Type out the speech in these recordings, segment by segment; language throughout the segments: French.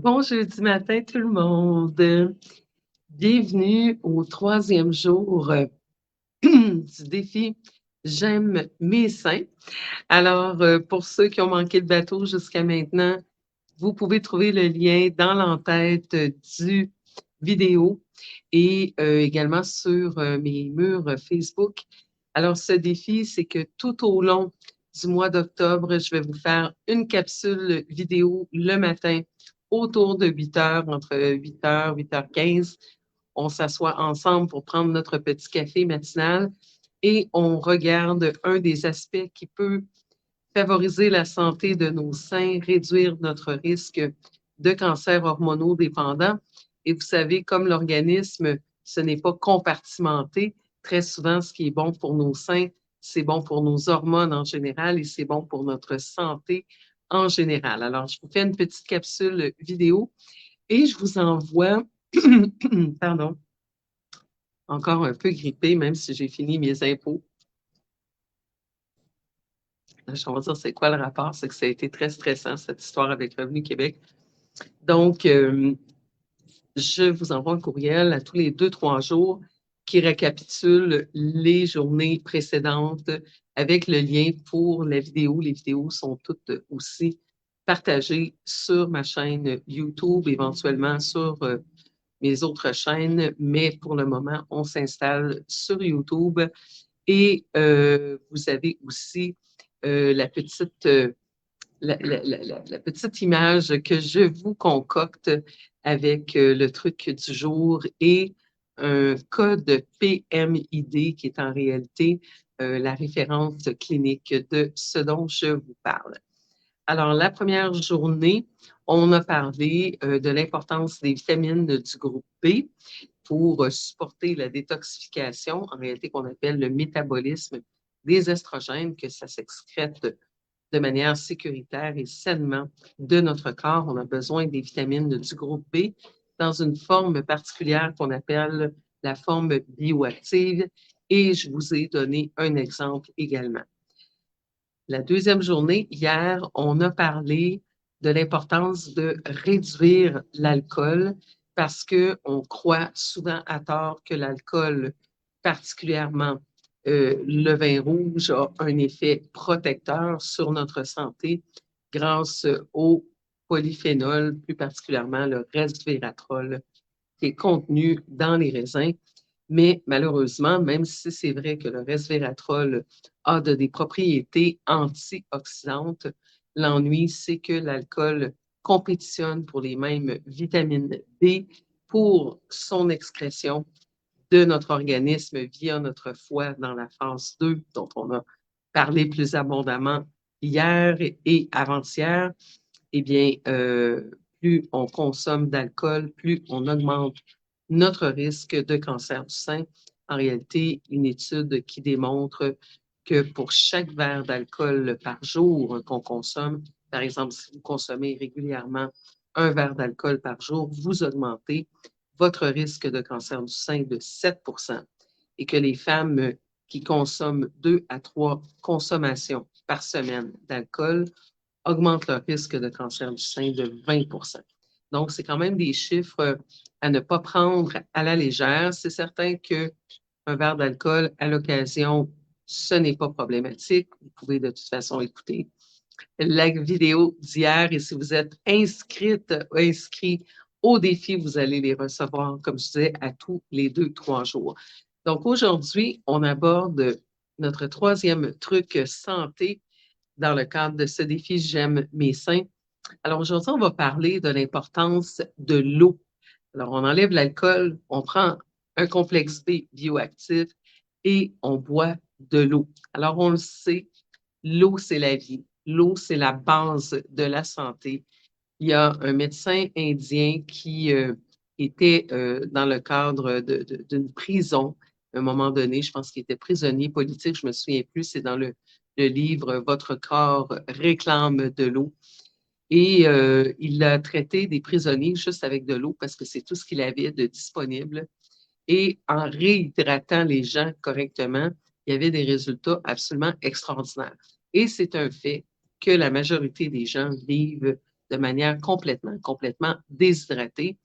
Bon jeudi matin tout le monde. Bienvenue au troisième jour du défi J'aime mes seins. Alors, pour ceux qui ont manqué le bateau jusqu'à maintenant, vous pouvez trouver le lien dans l'entête du vidéo et également sur mes murs Facebook. Alors, ce défi, c'est que tout au long du mois d'octobre, je vais vous faire une capsule vidéo le matin autour de 8 heures, entre 8 heures, 8h15. On s'assoit ensemble pour prendre notre petit café matinal et on regarde un des aspects qui peut favoriser la santé de nos seins, réduire notre risque de cancer hormonaux dépendants. Et vous savez, comme l'organisme, ce n'est pas compartimenté. Très souvent, ce qui est bon pour nos seins, c'est bon pour nos hormones en général et c'est bon pour notre santé en général. Alors, je vous fais une petite capsule vidéo et je vous envoie, pardon, encore un peu grippée, même si j'ai fini mes impôts. Je vais dire c'est quoi le rapport, c'est que ça a été très stressant, cette histoire avec Revenu Québec. Donc, je vous envoie un courriel à tous les 2-3 jours qui récapitule les journées précédentes avec le lien pour la vidéo. Les vidéos sont toutes aussi partagées sur ma chaîne YouTube, éventuellement sur mes autres chaînes, mais pour le moment, on s'installe sur YouTube. Et vous avez aussi la petite la petite image que je vous concocte avec le truc du jour et un code PMID qui est en réalité la référence clinique de ce dont je vous parle. Alors, la première journée, on a parlé de l'importance des vitamines du groupe B pour supporter la détoxification, en réalité qu'on appelle le métabolisme des estrogènes, que ça s'excrète de manière sécuritaire et sainement de notre corps. On a besoin des vitamines du groupe B dans une forme particulière qu'on appelle la forme bioactive et je vous ai donné un exemple également. La deuxième journée, hier, on a parlé de l'importance de réduire l'alcool parce qu'on croit souvent à tort que l'alcool, particulièrement le vin rouge, a un effet protecteur sur notre santé grâce au polyphénol, plus particulièrement le resveratrol qui est contenu dans les raisins. Mais malheureusement, même si c'est vrai que le resveratrol a des propriétés antioxydantes, l'ennui, c'est que l'alcool compétitionne pour les mêmes vitamines B pour son excrétion de notre organisme via notre foie dans la phase 2, dont on a parlé plus abondamment hier et avant-hier. Eh bien, plus on consomme d'alcool, plus on augmente notre risque de cancer du sein. En réalité, une étude qui démontre que pour chaque verre d'alcool par jour qu'on consomme, par exemple, si vous consommez régulièrement un verre d'alcool par jour, vous augmentez votre risque de cancer du sein de 7 et que les femmes qui consomment 2 à 3 consommations par semaine d'alcool augmentent leur risque de cancer du sein de 20 Donc, c'est quand même des chiffres à ne pas prendre à la légère. C'est certain qu'un verre d'alcool à l'occasion, ce n'est pas problématique. Vous pouvez de toute façon écouter la vidéo d'hier et si vous êtes inscrite ou inscrit au défi, vous allez les recevoir, comme je disais, à tous les 2-3 jours. Donc, aujourd'hui, on aborde notre troisième truc santé dans le cadre de ce défi J'aime mes seins. Alors aujourd'hui, on va parler de l'importance de l'eau. Alors, on enlève l'alcool, on prend un complexe B bioactif et on boit de l'eau. Alors, on le sait, l'eau, c'est la vie. L'eau, c'est la base de la santé. Il y a un médecin indien qui était dans le cadre d'une prison à un moment donné. Je pense qu'il était prisonnier politique, je ne me souviens plus. C'est dans le livre Votre corps réclame de l'eau. Et il a traité des prisonniers juste avec de l'eau parce que c'est tout ce qu'il avait de disponible. Et en réhydratant les gens correctement, il y avait des résultats absolument extraordinaires. Et c'est un fait que la majorité des gens vivent de manière complètement déshydratée.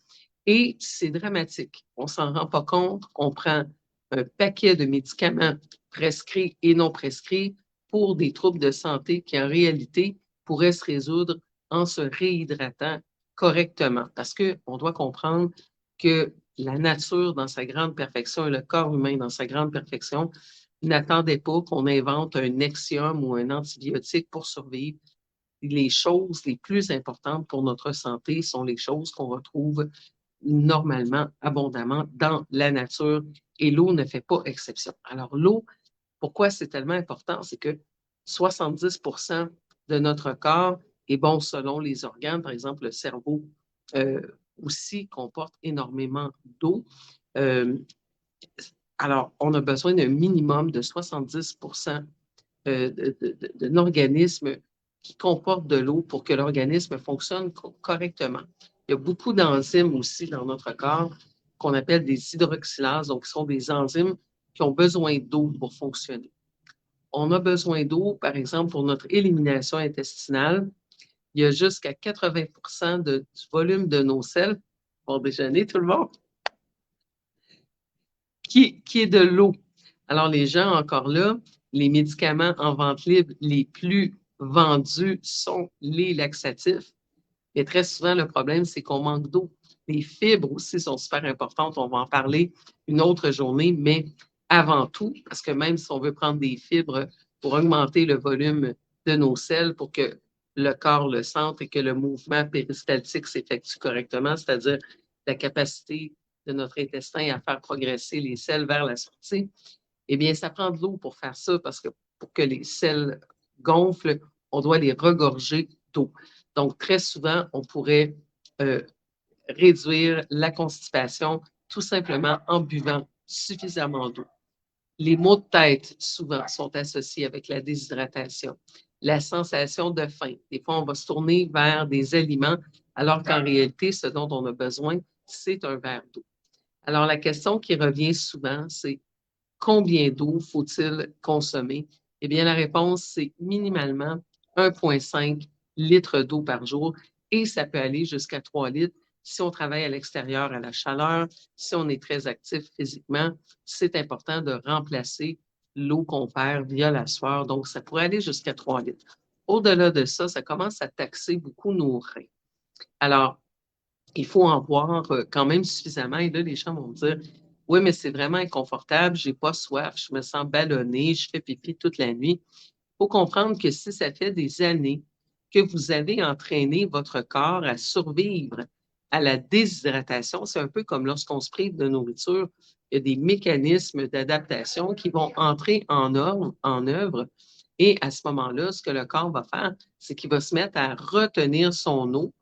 Et c'est dramatique. On ne s'en rend pas compte. On prend un paquet de médicaments prescrits et non prescrits pour des troubles de santé qui, en réalité, pourraient se résoudre en se réhydratant correctement. Parce qu'on doit comprendre que la nature dans sa grande perfection et le corps humain dans sa grande perfection n'attendait pas qu'on invente un Nexium ou un antibiotique pour survivre. Les choses les plus importantes pour notre santé sont les choses qu'on retrouve normalement, abondamment dans la nature et l'eau ne fait pas exception. Alors, l'eau, pourquoi c'est tellement important? C'est que 70% de notre corps est bon selon les organes. Par exemple, le cerveau aussi comporte énormément d'eau. Alors, on a besoin d'un minimum de 70% d'un organisme qui comporte de l'eau pour que l'organisme fonctionne correctement. Il y a beaucoup d'enzymes aussi dans notre corps qu'on appelle des hydroxylases, donc ce sont des enzymes qui ont besoin d'eau pour fonctionner. On a besoin d'eau, par exemple, pour notre élimination intestinale. Il y a jusqu'à 80% du volume de nos selles, bon déjeuner tout le monde, qui est de l'eau. Alors les gens, encore là, les médicaments en vente libre les plus vendus sont les laxatifs. Mais très souvent, le problème, c'est qu'on manque d'eau. Les fibres aussi sont super importantes. On va en parler une autre journée, mais avant tout, parce que même si on veut prendre des fibres pour augmenter le volume de nos selles, pour que le corps le sente et que le mouvement péristaltique s'effectue correctement, c'est-à-dire la capacité de notre intestin à faire progresser les selles vers la sortie, eh bien, ça prend de l'eau pour faire ça, parce que pour que les selles gonflent, on doit les regorger d'eau. Donc, très souvent, on pourrait réduire la constipation tout simplement en buvant suffisamment d'eau. Les maux de tête, souvent, sont associés avec la déshydratation. La sensation de faim. Des fois, on va se tourner vers des aliments, alors qu'en réalité, ce dont on a besoin, c'est un verre d'eau. Alors, la question qui revient souvent, c'est combien d'eau faut-il consommer? Eh bien, la réponse, c'est minimalement 1,5 litres d'eau par jour et ça peut aller jusqu'à 3 litres si on travaille à l'extérieur à la chaleur, si on est très actif physiquement. C'est important de remplacer l'eau qu'on perd via la sueur. Donc, ça pourrait aller jusqu'à 3 litres. Au-delà de ça, ça commence à taxer beaucoup nos reins. Alors, il faut en boire quand même suffisamment. Et là, les gens vont me dire, oui, mais c'est vraiment inconfortable, je n'ai pas soif, je me sens ballonné, je fais pipi toute la nuit. Il faut comprendre que si ça fait des années que vous avez entraîné votre corps à survivre à la déshydratation, c'est un peu comme lorsqu'on se prive de nourriture, il y a des mécanismes d'adaptation qui vont entrer en œuvre. Et à ce moment-là, ce que le corps va faire, c'est qu'il va se mettre à retenir son eau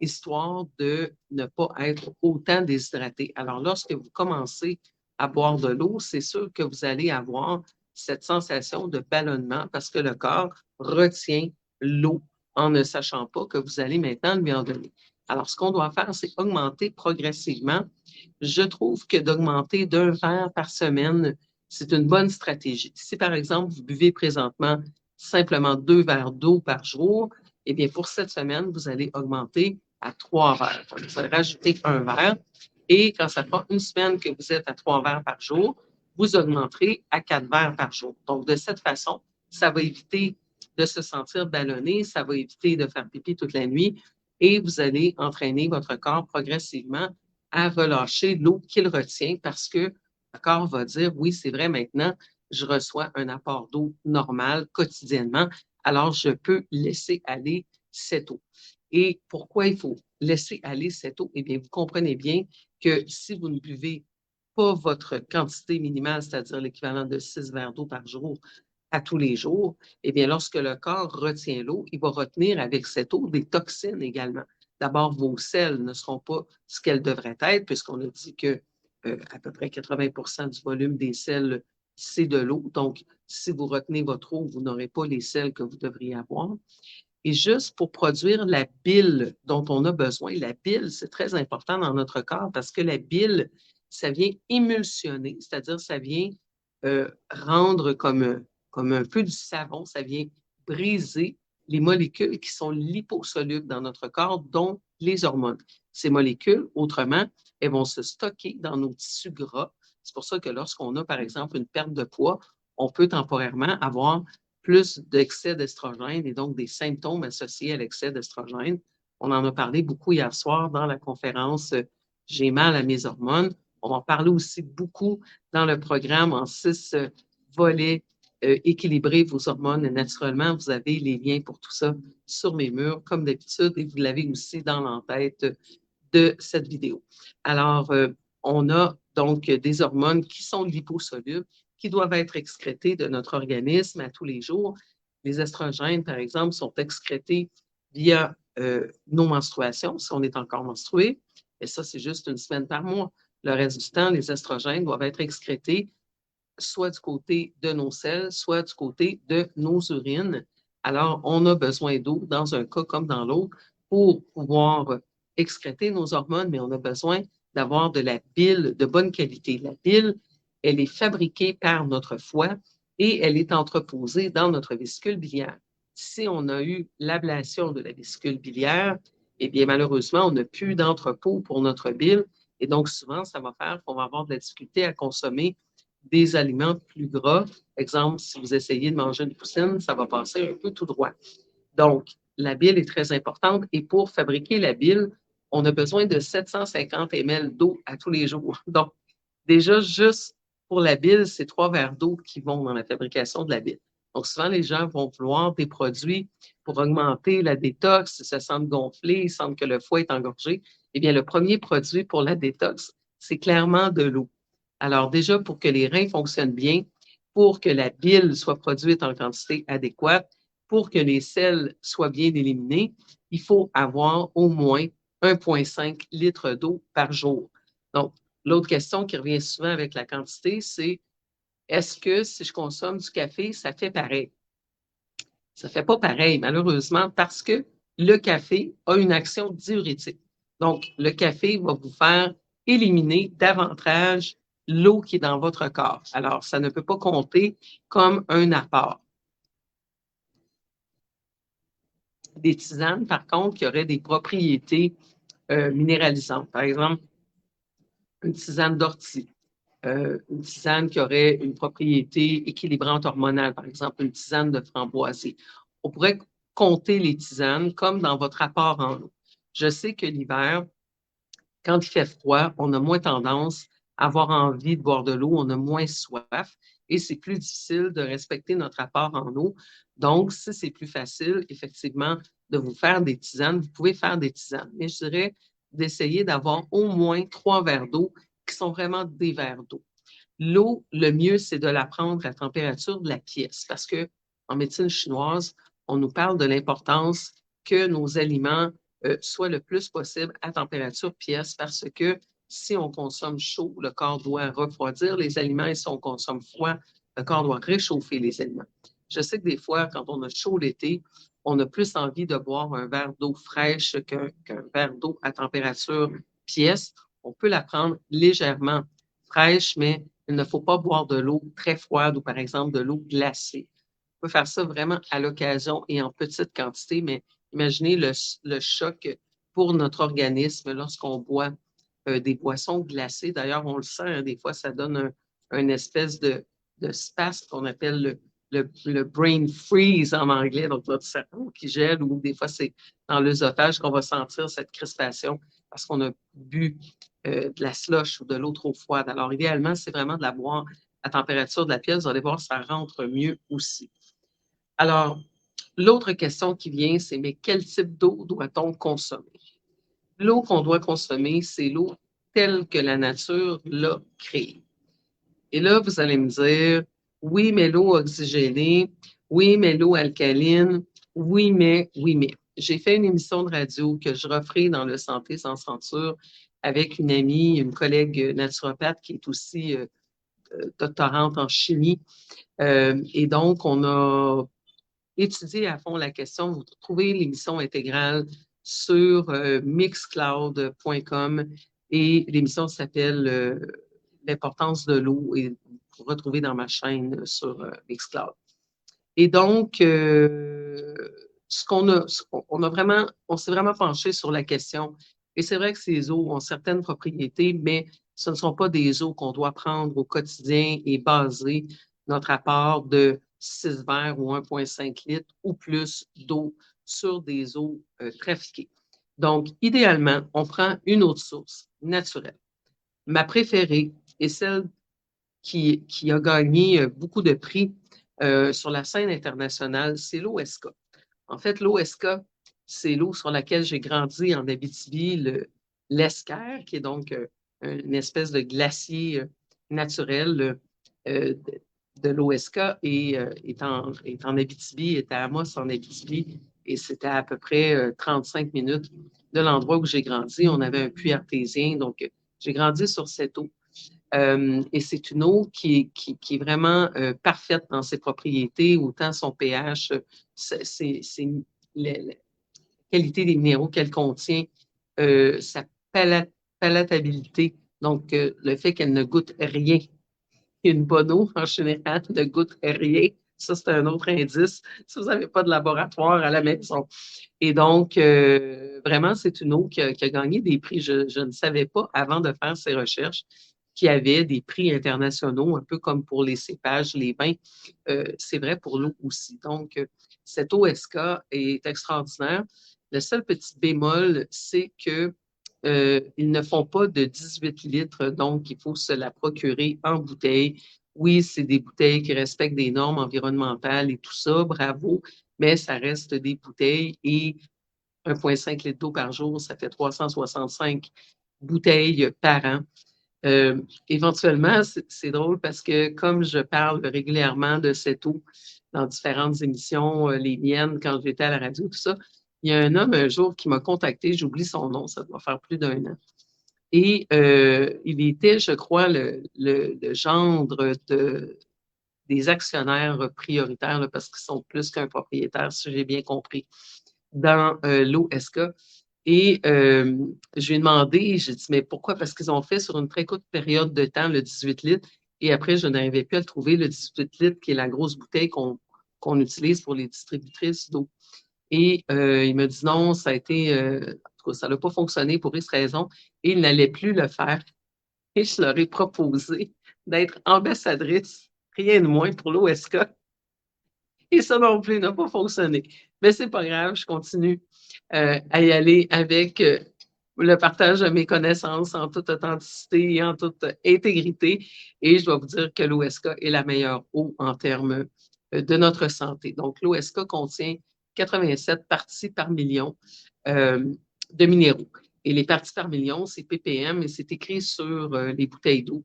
histoire de ne pas être autant déshydraté. Alors, lorsque vous commencez à boire de l'eau, c'est sûr que vous allez avoir cette sensation de ballonnement parce que le corps retient l'eau en ne sachant pas que vous allez maintenant lui en donner. Alors, ce qu'on doit faire, c'est augmenter progressivement. Je trouve que d'augmenter d'1 verre par semaine, c'est une bonne stratégie. Si, par exemple, vous buvez présentement simplement 2 verres d'eau par jour, eh bien, pour cette semaine, vous allez augmenter à 3 verres. Vous allez rajouter 1 verre. Et quand ça fera une semaine que vous êtes à 3 verres par jour, vous augmenterez à 4 verres par jour. Donc, de cette façon, ça va éviter de se sentir ballonné, ça va éviter de faire pipi toute la nuit et vous allez entraîner votre corps progressivement à relâcher l'eau qu'il retient parce que le corps va dire, oui, c'est vrai, maintenant, je reçois un apport d'eau normal quotidiennement, alors je peux laisser aller cette eau. Et pourquoi il faut laisser aller cette eau? Eh bien, vous comprenez bien que si vous ne buvez pas votre quantité minimale, c'est-à-dire l'équivalent de 6 verres d'eau par jour à tous les jours, eh bien, lorsque le corps retient l'eau, il va retenir avec cette eau des toxines également. D'abord, vos selles ne seront pas ce qu'elles devraient être, puisqu'on a dit que à peu près 80% du volume des selles, c'est de l'eau. Donc, si vous retenez votre eau, vous n'aurez pas les selles que vous devriez avoir. Et juste pour produire la bile dont on a besoin, la bile, c'est très important dans notre corps parce que la bile, ça vient émulsionner, c'est-à-dire ça vient rendre comme un peu du savon, ça vient briser les molécules qui sont liposolubles dans notre corps, dont les hormones. Ces molécules, autrement, elles vont se stocker dans nos tissus gras. C'est pour ça que lorsqu'on a, par exemple, une perte de poids, on peut temporairement avoir plus d'excès d'estrogène et donc des symptômes associés à l'excès d'estrogène. On en a parlé beaucoup hier soir dans la conférence J'ai mal à mes hormones. On va en parler aussi beaucoup dans le programme en 6 volets équilibrer vos hormones naturellement. Vous avez les liens pour tout ça sur mes murs, comme d'habitude, et vous l'avez aussi dans l'entête de cette vidéo. Alors, on a donc des hormones qui sont liposolubles, qui doivent être excrétées de notre organisme à tous les jours. Les estrogènes, par exemple, sont excrétés via nos menstruations, si on est encore menstrué. Et ça, c'est juste une semaine par mois. Le reste du temps, les estrogènes doivent être excrétés soit du côté de nos selles, soit du côté de nos urines. Alors, on a besoin d'eau dans un cas comme dans l'autre pour pouvoir excréter nos hormones, mais on a besoin d'avoir de la bile de bonne qualité. La bile, elle est fabriquée par notre foie et elle est entreposée dans notre vésicule biliaire. Si on a eu l'ablation de la vésicule biliaire, eh bien, malheureusement, on n'a plus d'entrepôt pour notre bile. Et donc, souvent, ça va faire qu'on va avoir de la difficulté à consommer des aliments plus gras. Exemple, si vous essayez de manger une poutine, ça va passer un peu tout droit. Donc, la bile est très importante et pour fabriquer la bile, on a besoin de 750 ml d'eau à tous les jours. Donc, déjà, juste pour la bile, c'est 3 verres d'eau qui vont dans la fabrication de la bile. Donc, souvent, les gens vont vouloir des produits pour augmenter la détox, ils se sentent gonflés, ils sentent que le foie est engorgé. Eh bien, le premier produit pour la détox, c'est clairement de l'eau. Alors, déjà, pour que les reins fonctionnent bien, pour que la bile soit produite en quantité adéquate, pour que les sels soient bien éliminés, il faut avoir au moins 1,5 litre d'eau par jour. Donc, l'autre question qui revient souvent avec la quantité, c'est est-ce que si je consomme du café, ça fait pareil? Ça ne fait pas pareil, malheureusement, parce que le café a une action diurétique. Donc, le café va vous faire éliminer davantage l'eau qui est dans votre corps. Alors, ça ne peut pas compter comme un apport. Des tisanes, par contre, qui auraient des propriétés minéralisantes. Par exemple, une tisane d'ortie, une tisane qui aurait une propriété équilibrante hormonale, par exemple une tisane de framboisier. On pourrait compter les tisanes comme dans votre apport en eau. Je sais que l'hiver, quand il fait froid, on a moins tendance à avoir envie de boire de l'eau, on a moins soif et c'est plus difficile de respecter notre apport en eau. Donc, si c'est plus facile, effectivement, de vous faire des tisanes, vous pouvez faire des tisanes. Mais je dirais d'essayer d'avoir au moins 3 verres d'eau qui sont vraiment des verres d'eau. L'eau, le mieux, c'est de la prendre à la température de la pièce parce que en médecine chinoise, on nous parle de l'importance que nos aliments soient le plus possible à température pièce parce que si on consomme chaud, le corps doit refroidir les aliments et si on consomme froid, le corps doit réchauffer les aliments. Je sais que des fois, quand on a chaud l'été, on a plus envie de boire un verre d'eau fraîche qu'un verre d'eau à température pièce. On peut la prendre légèrement fraîche, mais il ne faut pas boire de l'eau très froide ou par exemple de l'eau glacée. On peut faire ça vraiment à l'occasion et en petite quantité, mais imaginez le choc pour notre organisme lorsqu'on boit des boissons glacées. D'ailleurs, on le sent, hein, des fois, ça donne une espèce de spasme qu'on appelle le brain freeze en anglais, donc notre cerveau qui gèle, ou des fois, c'est dans l'œsophage qu'on va sentir cette crispation parce qu'on a bu de la slush ou de l'eau trop froide. Alors, idéalement, c'est vraiment de la boire à température de la pièce. Vous allez voir, ça rentre mieux aussi. Alors, l'autre question qui vient, c'est mais quel type d'eau doit-on consommer? L'eau qu'on doit consommer, c'est l'eau telle que la nature l'a créée. Et là, vous allez me dire, oui, mais l'eau oxygénée, oui, mais l'eau alcaline, oui, mais, oui, mais. J'ai fait une émission de radio que je referai dans le Santé sans censure avec une amie, une collègue naturopathe qui est aussi doctorante en chimie. Et donc, on a étudié à fond la question. Vous trouvez l'émission intégrale sur mixcloud.com et l'émission s'appelle L'importance de l'eau et vous retrouvez dans ma chaîne sur Mixcloud. Et donc, on s'est vraiment penché sur la question. Et c'est vrai que ces eaux ont certaines propriétés, mais ce ne sont pas des eaux qu'on doit prendre au quotidien et baser notre apport de 6 verres ou 1,5 litres ou plus d'eau sur des eaux trafiquées. Donc, idéalement, on prend une eau de source naturelle. Ma préférée est celle qui a gagné beaucoup de prix sur la scène internationale, c'est l'OSK. En fait, l'OSK, c'est l'eau sur laquelle j'ai grandi en Abitibi, l'Esquerre, qui est donc une espèce de glacier naturel de l'OSK et est en Abitibi, est à Amos en Abitibi, et c'était à peu près 35 minutes de l'endroit où j'ai grandi. On avait un puits artésien, donc j'ai grandi sur cette eau. Et c'est une eau qui est vraiment parfaite dans ses propriétés, autant son pH, c'est la qualité des minéraux qu'elle contient, sa palatabilité, donc le fait qu'elle ne goûte rien. Une bonne eau, en général, ne goûte rien. Ça, c'est un autre indice si vous n'avez pas de laboratoire à la maison. Et donc, vraiment, c'est une eau qui a gagné des prix. Je ne savais pas, avant de faire ces recherches, qu'il y avait des prix internationaux, un peu comme pour les cépages, les vins. C'est vrai pour l'eau aussi. Donc, cette OSK est extraordinaire. Le seul petit bémol, c'est que ils ne font pas de 18 litres, donc il faut se la procurer en bouteille. Oui, c'est des bouteilles qui respectent des normes environnementales et tout ça, bravo, mais ça reste des bouteilles et 1,5 litre d'eau par jour, ça fait 365 bouteilles par an. Éventuellement, c'est drôle parce que comme je parle régulièrement de cette eau dans différentes émissions, les miennes, quand j'étais à la radio, tout ça, il y a un homme un jour qui m'a contacté, j'oublie son nom, ça doit faire plus d'1 an. Et il était, je crois, le gendre des actionnaires prioritaires, là, parce qu'ils sont plus qu'un propriétaire, si j'ai bien compris, dans l'OSK. Et je lui ai demandé, j'ai dit, mais pourquoi? Parce qu'ils ont fait sur une très courte période de temps le 18 litres. Et après, je n'arrivais plus à le trouver, le 18 litres, qui est la grosse bouteille qu'on utilise pour les distributrices d'eau. Et il m'a dit non, ça a été, en tout cas, ça n'a pas fonctionné pour X raison. Et il n'allait plus le faire. Et je leur ai proposé d'être ambassadrice, rien de moins, pour l'OSK. Et ça non plus n'a pas fonctionné. Mais c'est pas grave, je continue à y aller avec le partage de mes connaissances en toute authenticité et en toute intégrité. Et je dois vous dire que l'OSK est la meilleure eau en termes de notre santé. Donc, l'OSK contient 87 parties par million de minéraux. Et les parties par million, c'est ppm et c'est écrit sur les bouteilles d'eau.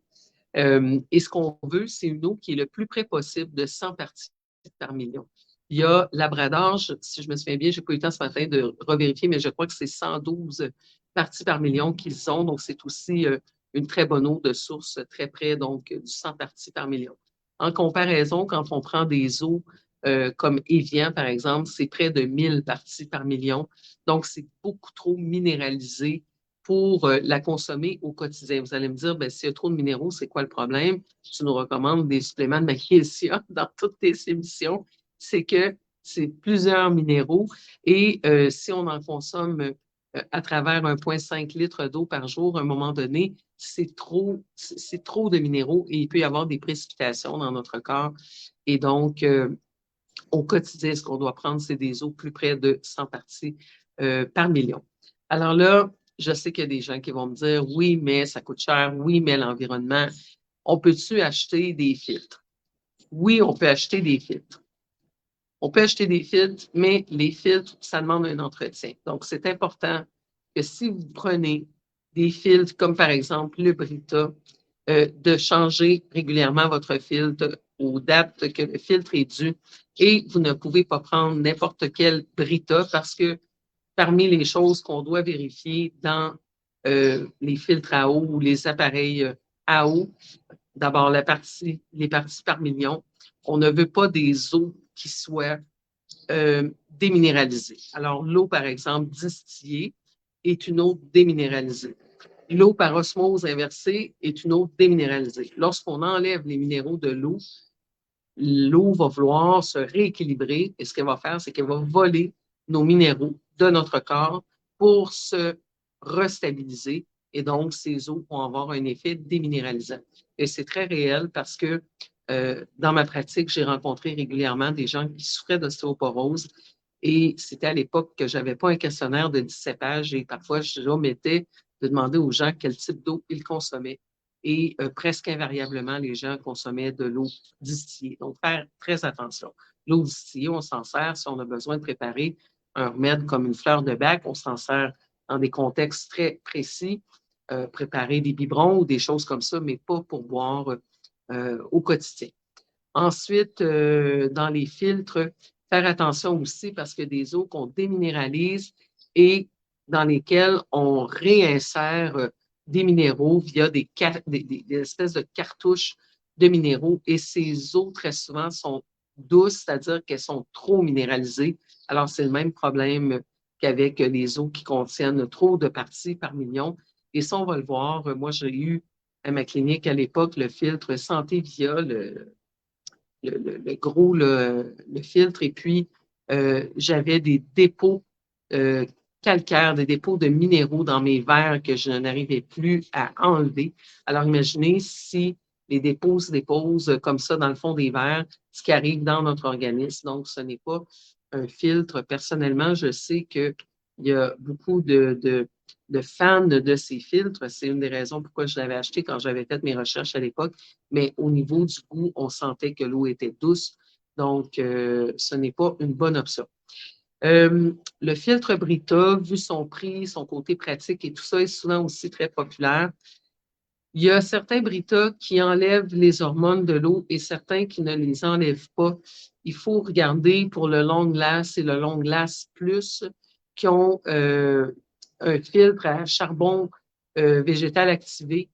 Et ce qu'on veut, c'est une eau qui est le plus près possible de 100 parties par million. Il y a Labrador, si je me souviens bien, je n'ai pas eu le temps ce matin de revérifier, mais je crois que c'est 112 parties par million qu'ils ont. Donc, c'est aussi une très bonne eau de source, très près donc du 100 parties par million. En comparaison, quand on prend des eaux comme Evian, par exemple, c'est près de 1000 parties par million. Donc, c'est beaucoup trop minéralisé pour la consommer au quotidien. Vous allez me dire, ben, s'il y a trop de minéraux, c'est quoi le problème? Tu nous recommandes des suppléments de magnésium dans toutes tes émissions. C'est que c'est plusieurs minéraux et si on en consomme à travers 1,5 litre d'eau par jour, à un moment donné, c'est trop de minéraux et il peut y avoir des précipitations dans notre corps. Et donc, au quotidien, ce qu'on doit prendre, c'est des eaux plus près de 100 parties par million. Alors là, je sais qu'il y a des gens qui vont me dire, oui, mais ça coûte cher, oui, mais l'environnement, on peut-tu acheter des filtres? Oui, on peut acheter des filtres. On peut acheter des filtres, mais les filtres, ça demande un entretien. Donc, c'est important que si vous prenez des filtres, comme par exemple le Brita, de changer régulièrement votre filtre aux dates que le filtre est dû. Et vous ne pouvez pas prendre n'importe quel Brita parce que parmi les choses qu'on doit vérifier dans les filtres à eau ou les appareils à eau, d'abord les parties par million, on ne veut pas des eaux qui soient déminéralisées. Alors, l'eau, par exemple, distillée est une eau déminéralisée. L'eau par osmose inversée est une eau déminéralisée. Lorsqu'on enlève les minéraux de l'eau va vouloir se rééquilibrer et ce qu'elle va faire, c'est qu'elle va voler nos minéraux de notre corps pour se restabiliser. Et donc, ces eaux vont avoir un effet déminéralisant. Et c'est très réel parce que dans ma pratique, j'ai rencontré régulièrement des gens qui souffraient d'ostéoporose et c'était à l'époque que je n'avais pas un questionnaire de 17 pages et parfois je omettais de demander aux gens quel type d'eau ils consommaient. Et presque invariablement, les gens consommaient de l'eau distillée. Donc, faire très attention. L'eau distillée, on s'en sert si on a besoin de préparer un remède comme une fleur de bac. On s'en sert dans des contextes très précis, préparer des biberons ou des choses comme ça, mais pas pour boire au quotidien. Ensuite, dans les filtres, faire attention aussi parce que des eaux qu'on déminéralise et dans lesquelles on réinsère des minéraux via des espèces de cartouches de minéraux. Et ces eaux, très souvent, sont douces, c'est-à-dire qu'elles sont trop minéralisées. Alors, c'est le même problème qu'avec les eaux qui contiennent trop de parties par million. Et ça, on va le voir. Moi, j'ai eu à ma clinique à l'époque le filtre Santé Via, le gros le filtre. Et puis, j'avais des dépôts calcaires, des dépôts de minéraux dans mes verres que je n'arrivais plus à enlever. Alors, imaginez si les dépôts se déposent comme ça dans le fond des verres, ce qui arrive dans notre organisme. Donc, ce n'est pas un filtre. Personnellement, je sais qu'il y a beaucoup de fans de ces filtres. C'est une des raisons pourquoi je l'avais acheté quand j'avais fait mes recherches à l'époque. Mais au niveau du goût, on sentait que l'eau était douce. Donc, ce n'est pas une bonne option. Le filtre Brita, vu son prix, son côté pratique et tout ça, est souvent aussi très populaire. Il y a certains Brita qui enlèvent les hormones de l'eau et certains qui ne les enlèvent pas. Il faut regarder pour le Long Glass et le Long Glass Plus qui ont un filtre à charbon végétal activé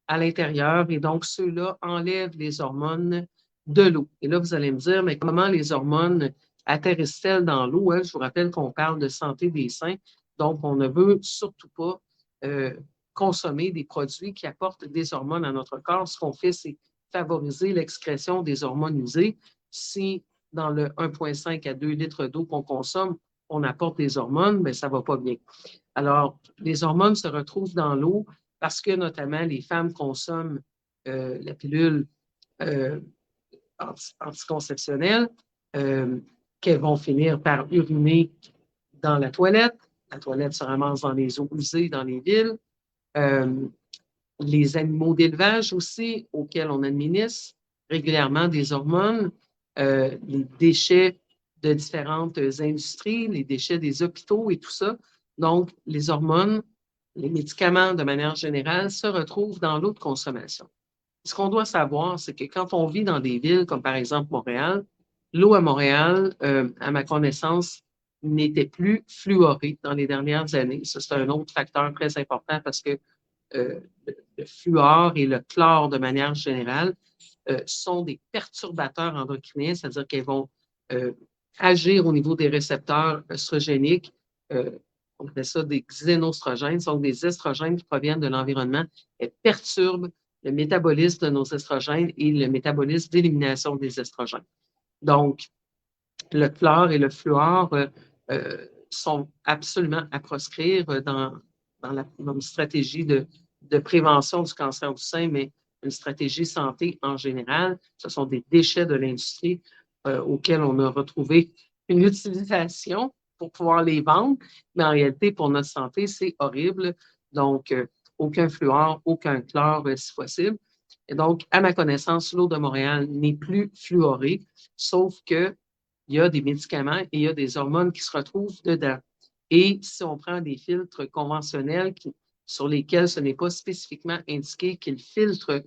à l'intérieur. Et donc, ceux-là enlèvent les hormones de l'eau. Et là, vous allez me dire, mais comment les hormones atterrissent-elles dans l'eau? Hein? Je vous rappelle qu'on parle de santé des seins. Donc, on ne veut surtout pas consommer des produits qui apportent des hormones à notre corps. Ce qu'on fait, c'est favoriser l'excrétion des hormones usées. Si dans le 1,5 à 2 litres d'eau qu'on consomme, on apporte des hormones, mais ça ne va pas bien. Alors, les hormones se retrouvent dans l'eau parce que notamment les femmes consomment la pilule anticonceptionnelle qu'elles vont finir par uriner dans la toilette. La toilette se ramasse dans les eaux usées dans les villes. Les animaux d'élevage aussi, auxquels on administre régulièrement des hormones, les déchets de différentes industries, les déchets des hôpitaux et tout ça. Donc, les hormones, les médicaments de manière générale se retrouvent dans l'eau de consommation. Ce qu'on doit savoir, c'est que quand on vit dans des villes comme par exemple Montréal, l'eau à Montréal, à ma connaissance, n'était plus fluorée dans les dernières années. Ça, c'est un autre facteur très important parce que le fluor et le chlore, de manière générale, sont des perturbateurs endocriniens, c'est-à-dire qu'ils vont agir au niveau des récepteurs œstrogéniques. On appelle ça des xénostrogènes, ce sont des estrogènes qui proviennent de l'environnement et perturbent le métabolisme de nos estrogènes et le métabolisme d'élimination des estrogènes. Donc, le chlore et le fluor sont absolument à proscrire dans une stratégie de prévention du cancer du sein, mais une stratégie santé en général. Ce sont des déchets de l'industrie auxquels on a retrouvé une utilisation pour pouvoir les vendre, mais en réalité, pour notre santé, c'est horrible. Donc, aucun fluor, aucun chlore si possible. Et donc, à ma connaissance, l'eau de Montréal n'est plus fluorée, sauf que il y a des médicaments et il y a des hormones qui se retrouvent dedans. Et si on prend des filtres conventionnels sur lesquels ce n'est pas spécifiquement indiqué qu'ils filtrent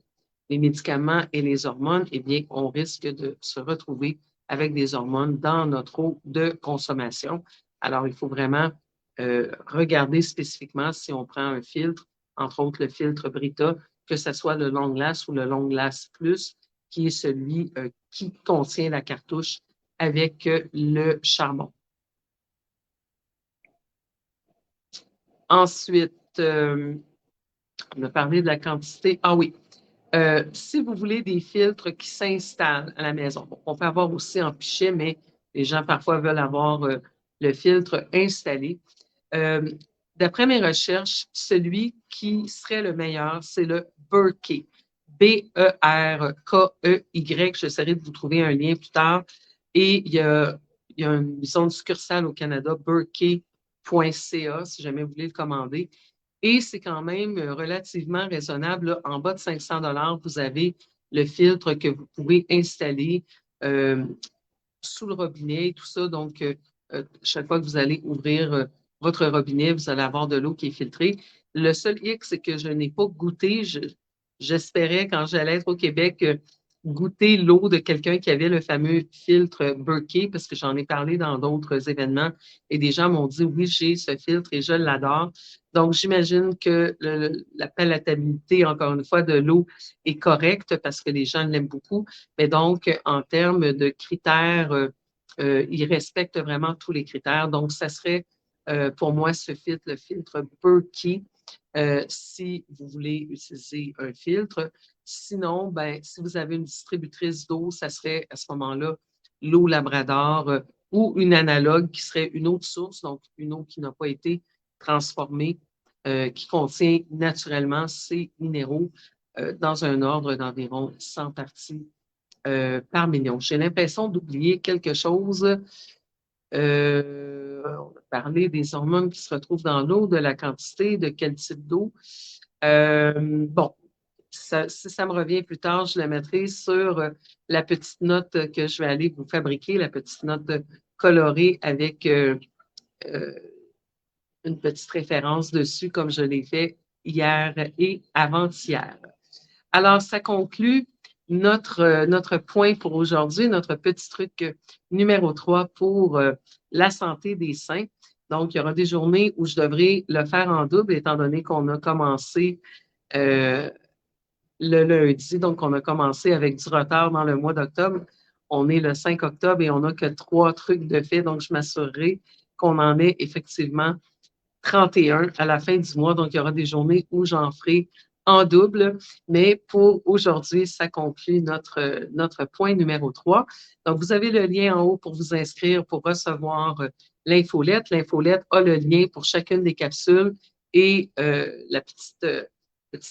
les médicaments et les hormones, eh bien, on risque de se retrouver avec des hormones dans notre eau de consommation. Alors, il faut vraiment regarder spécifiquement si on prend un filtre, entre autres le filtre Brita, que ce soit le Long Glass ou le Long Glass Plus, qui est celui qui contient la cartouche avec le charbon. Ensuite, on a parlé de la quantité. Ah oui, si vous voulez des filtres qui s'installent à la maison, on peut avoir aussi en pichet, mais les gens parfois veulent avoir le filtre installé. D'après mes recherches, celui qui serait le meilleur, c'est le Berkey. B-E-R-K-E-Y. J'essaierai de vous trouver un lien plus tard. Et il y a une succursale au Canada, berkey.ca, si jamais vous voulez le commander. Et c'est quand même relativement raisonnable. Là. En bas de 500 $, vous avez le filtre que vous pouvez installer sous le robinet et tout ça. Donc, chaque fois que vous allez ouvrir votre robinet, vous allez avoir de l'eau qui est filtrée. Le seul hic, c'est que je n'ai pas goûté. J'espérais, quand j'allais être au Québec, goûter l'eau de quelqu'un qui avait le fameux filtre Berkey, parce que j'en ai parlé dans d'autres événements et des gens m'ont dit oui, j'ai ce filtre et je l'adore. Donc, j'imagine que la palatabilité, encore une fois, de l'eau est correcte parce que les gens l'aiment beaucoup. Mais donc, en termes de critères, il respecte vraiment tous les critères. Donc, ça serait pour moi le filtre Berkey. Si vous voulez utiliser un filtre. Sinon, ben, si vous avez une distributrice d'eau, ça serait à ce moment-là l'eau Labrador ou une analogue qui serait une eau de source, donc une eau qui n'a pas été transformée, qui contient naturellement ces minéraux dans un ordre d'environ 100 parties par million. J'ai l'impression d'oublier quelque chose. On a parlé des hormones qui se retrouvent dans l'eau, de la quantité, de quel type d'eau. Bon, si ça me revient plus tard, je la mettrai sur la petite note que je vais aller vous fabriquer, la petite note colorée avec une petite référence dessus, comme je l'ai fait hier et avant-hier. Alors, ça conclut notre point pour aujourd'hui, notre petit truc numéro 3 pour la santé des seins. Donc, il y aura des journées où je devrais le faire en double, étant donné qu'on a commencé le lundi. Donc, on a commencé avec du retard dans le mois d'octobre. On est le 5 octobre et on n'a que 3 trucs de fait. Donc, je m'assurerai qu'on en ait effectivement 31 à la fin du mois. Donc, il y aura des journées où j'en ferai en double. Mais pour aujourd'hui, ça conclut notre point numéro 3. Donc, vous avez le lien en haut pour vous inscrire, pour recevoir l'infolette. L'infolette a le lien pour chacune des capsules et la petite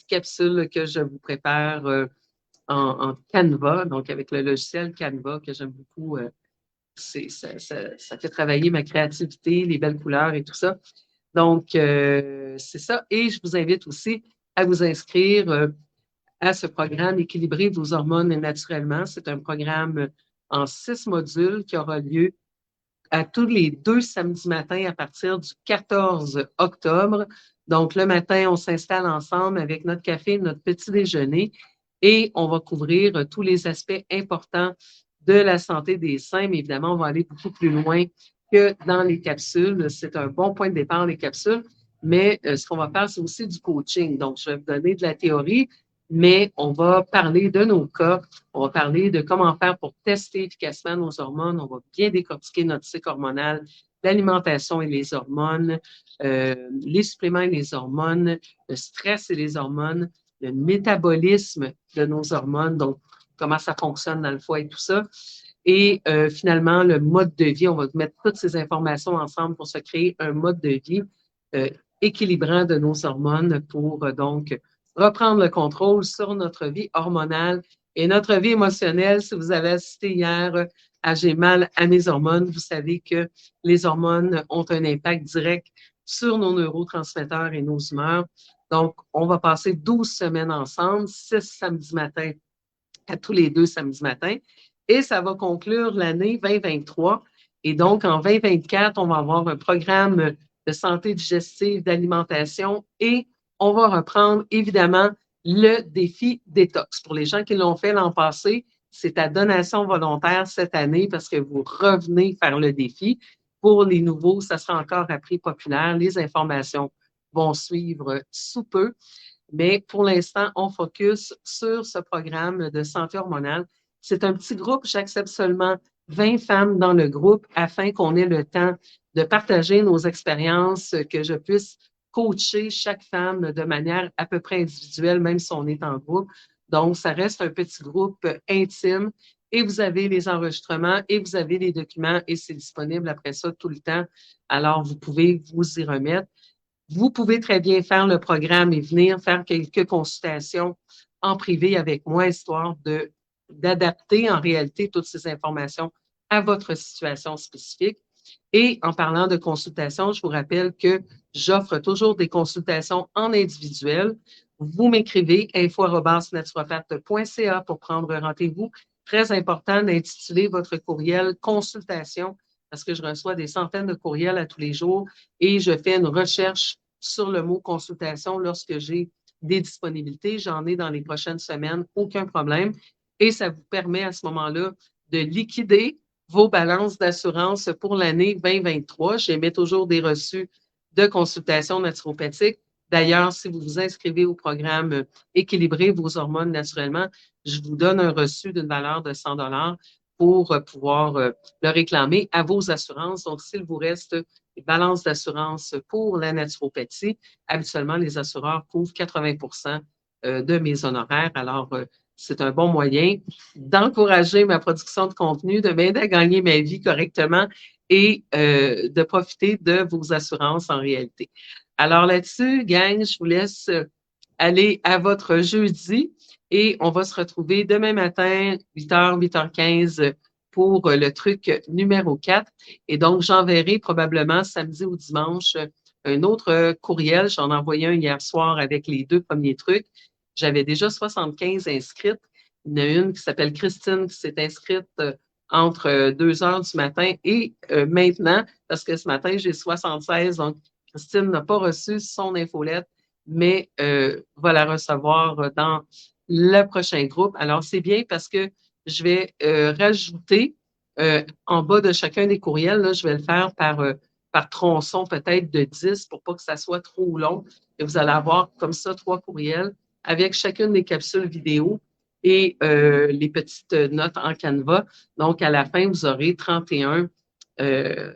capsule que je vous prépare en Canva, donc avec le logiciel Canva que j'aime beaucoup. Ça fait travailler ma créativité, les belles couleurs et tout ça. Donc, c'est ça. Et je vous invite aussi à vous inscrire à ce programme Équilibrer vos hormones naturellement. C'est un programme en 6 modules qui aura lieu à tous les 2 samedis matins à partir du 14 octobre. Donc, le matin, on s'installe ensemble avec notre café, notre petit déjeuner et on va couvrir tous les aspects importants de la santé des seins. Mais évidemment, on va aller beaucoup plus loin que dans les capsules. C'est un bon point de départ, les capsules. Mais ce qu'on va faire, c'est aussi du coaching. Donc, je vais vous donner de la théorie, mais on va parler de nos cas. On va parler de comment faire pour tester efficacement nos hormones. On va bien décortiquer notre cycle hormonal, l'alimentation et les hormones, les suppléments et les hormones, le stress et les hormones, le métabolisme de nos hormones, donc comment ça fonctionne dans le foie et tout ça. Et finalement, le mode de vie, on va mettre toutes ces informations ensemble pour se créer un mode de vie équilibrant de nos hormones pour donc reprendre le contrôle sur notre vie hormonale et notre vie émotionnelle. Si vous avez assisté hier à J'ai mal à mes hormones, vous savez que les hormones ont un impact direct sur nos neurotransmetteurs et nos humeurs. Donc, on va passer 12 semaines ensemble, 6 samedis matins à tous les 2 samedis matins. Et ça va conclure l'année 2023. Et donc, en 2024, on va avoir un programme de santé digestive, d'alimentation et on va reprendre évidemment le défi détox. Pour les gens qui l'ont fait l'an passé, c'est à donation volontaire cette année parce que vous revenez faire le défi. Pour les nouveaux, ça sera encore à prix populaire. Les informations vont suivre sous peu. Mais pour l'instant, on focus sur ce programme de santé hormonale. C'est un petit groupe, j'accepte seulement 20 femmes dans le groupe afin qu'on ait le temps de partager nos expériences, que je puisse coacher chaque femme de manière à peu près individuelle, même si on est en groupe. Donc, ça reste un petit groupe intime et vous avez les enregistrements et vous avez les documents et c'est disponible après ça tout le temps. Alors, vous pouvez vous y remettre. Vous pouvez très bien faire le programme et venir faire quelques consultations en privé avec moi, histoire d'adapter en réalité toutes ces informations à votre situation spécifique. Et en parlant de consultation, je vous rappelle que j'offre toujours des consultations en individuel. Vous m'écrivez info@naturopathe.ca pour prendre rendez-vous. Très important d'intituler votre courriel consultation parce que je reçois des centaines de courriels à tous les jours et je fais une recherche sur le mot consultation lorsque j'ai des disponibilités. J'en ai dans les prochaines semaines, aucun problème. Et ça vous permet à ce moment-là de liquider vos balances d'assurance pour l'année 2023. J'émets toujours des reçus de consultation naturopathique. D'ailleurs, si vous vous inscrivez au programme Équilibrer vos hormones naturellement, je vous donne un reçu d'une valeur de 100 pour pouvoir le réclamer à vos assurances. Donc, s'il vous reste des balances d'assurance pour la naturopathie, habituellement, les assureurs couvrent 80 de mes honoraires. Alors, c'est un bon moyen d'encourager ma production de contenu, de m'aider à gagner ma vie correctement et de profiter de vos assurances en réalité. Alors là-dessus, gang, je vous laisse aller à votre jeudi et on va se retrouver demain matin, 8h, 8h15 pour le truc numéro 4. Et donc, j'enverrai probablement samedi ou dimanche un autre courriel. J'en ai envoyé un hier soir avec les 2 premiers trucs. J'avais déjà 75 inscrites. Il y en a une qui s'appelle Christine qui s'est inscrite entre 2 heures du matin et maintenant, parce que ce matin, j'ai 76. Donc, Christine n'a pas reçu son infolette, mais va la recevoir dans le prochain groupe. Alors, c'est bien parce que je vais rajouter en bas de chacun des courriels, là, je vais le faire par tronçon peut-être de 10 pour pas que ça soit trop long. Et vous allez avoir comme ça 3 courriels avec chacune des capsules vidéo et les petites notes en Canva. Donc, à la fin, vous aurez 31 liens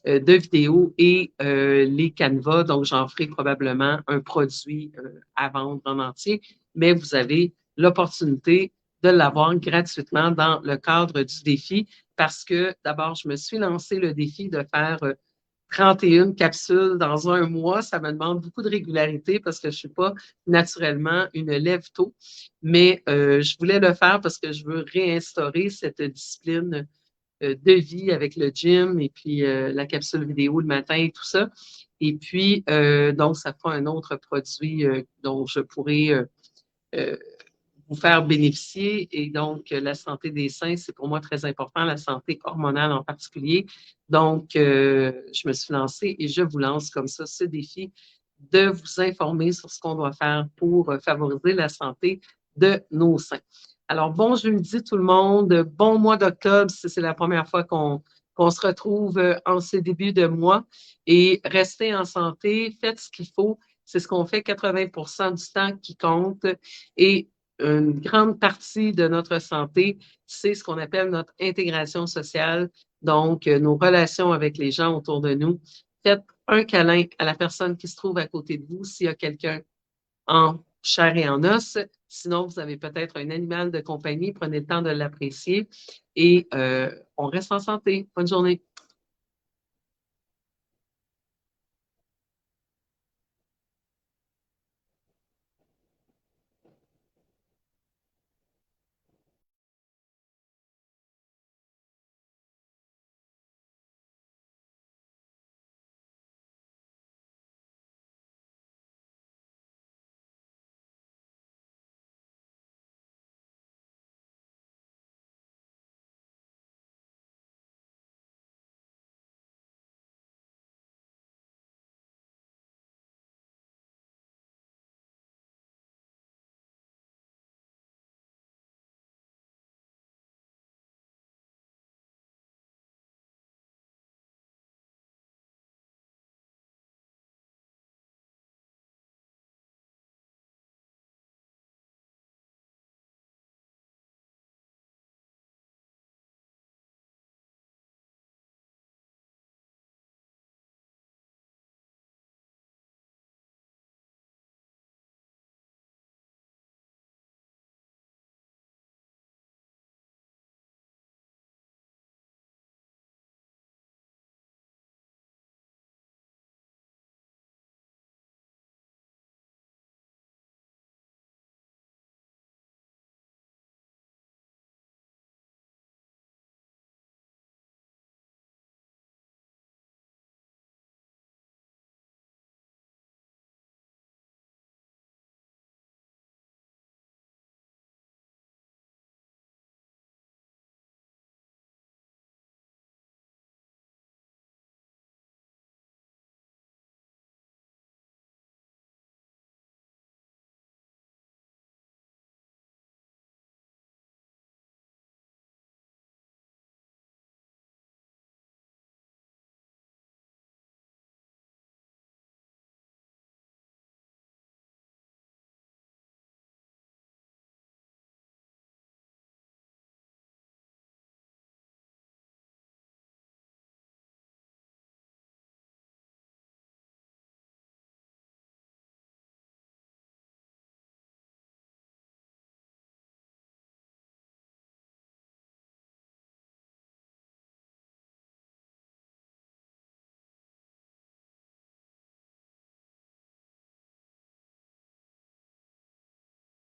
de vidéos et les Canva. Donc, j'en ferai probablement un produit à vendre en entier, mais vous avez l'opportunité de l'avoir gratuitement dans le cadre du défi parce que d'abord, je me suis lancé le défi de faire 31 capsules dans un mois. Ça me demande beaucoup de régularité parce que je ne suis pas naturellement une lève-tôt, mais je voulais le faire parce que je veux réinstaurer cette discipline de vie avec le gym et puis la capsule vidéo le matin et tout ça. Et puis, donc, ça fera un autre produit dont je pourrais vous faire bénéficier. Et donc, la santé des seins, c'est pour moi très important, la santé hormonale en particulier. Donc, je me suis lancée et je vous lance comme ça ce défi de vous informer sur ce qu'on doit faire pour favoriser la santé de nos seins. Alors, bon jeudi tout le monde, bon mois d'octobre, si c'est la première fois qu'on se retrouve en ce début de mois et restez en santé, faites ce qu'il faut, c'est ce qu'on fait 80 du temps qui compte et une grande partie de notre santé, c'est ce qu'on appelle notre intégration sociale, donc nos relations avec les gens autour de nous. Faites un câlin à la personne qui se trouve à côté de vous s'il y a quelqu'un en chair et en os. Sinon, vous avez peut-être un animal de compagnie. Prenez le temps de l'apprécier et on reste en santé. Bonne journée.